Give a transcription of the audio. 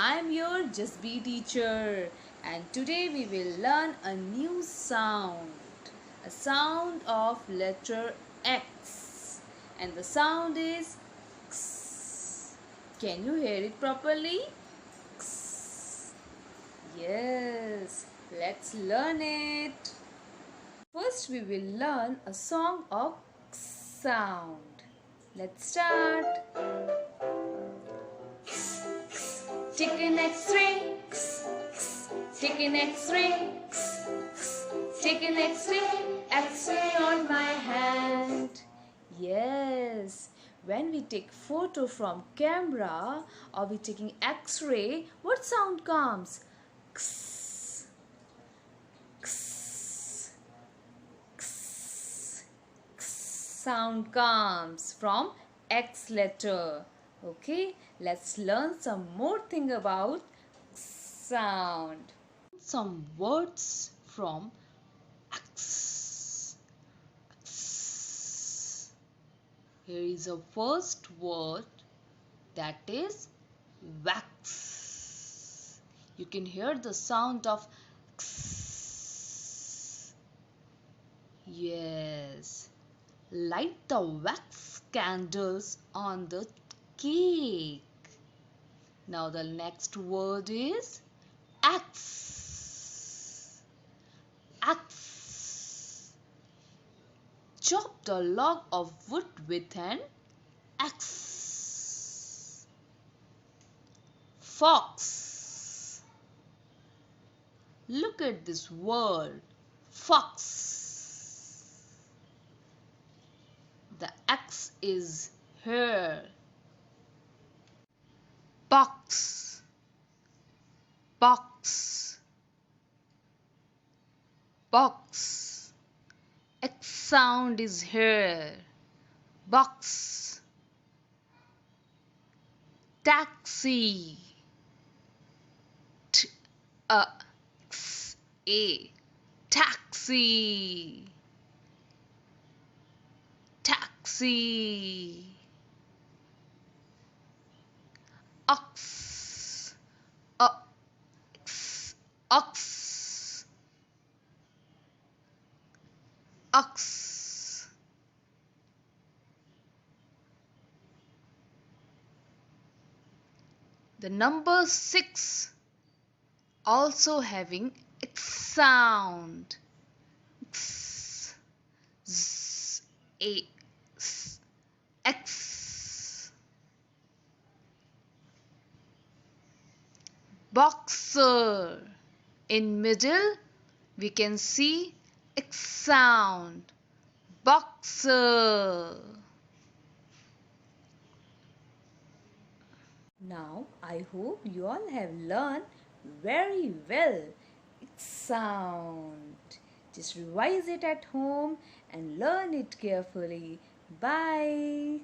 I am your Jasbir teacher, and today we will learn a new sound, a sound of letter X, and the sound is X. Can you hear it properly? X. Yes, let's learn it. First we will learn a song of X sound. Let's start. Chicken X-ray, chicken X-ray, chicken X-ray, X-ray on my hand. Yes, when we take photo from camera or we taking X-ray, what sound comes? X, X, X, X sound comes from X letter. Okay, let's learn some more thing about sound. Some words from X. X. Here is a first word, that is wax. You can hear the sound of X. Yes. Light the wax candles on the cake. Now the next word is axe. Axe. Chop the log of wood with an axe. Fox. Look at this word, fox. The axe is here. Box, box, box. X sound is here. Box. Taxi. T-A. Taxi. Taxi. Ox, ox, ox, ox. The number 6 also having X sound. X, Z, A, S, X. Boxer. In middle we can see X sound. Boxer. Now I hope you all have learned very well X sound. Just revise it at home and learn it carefully. Bye.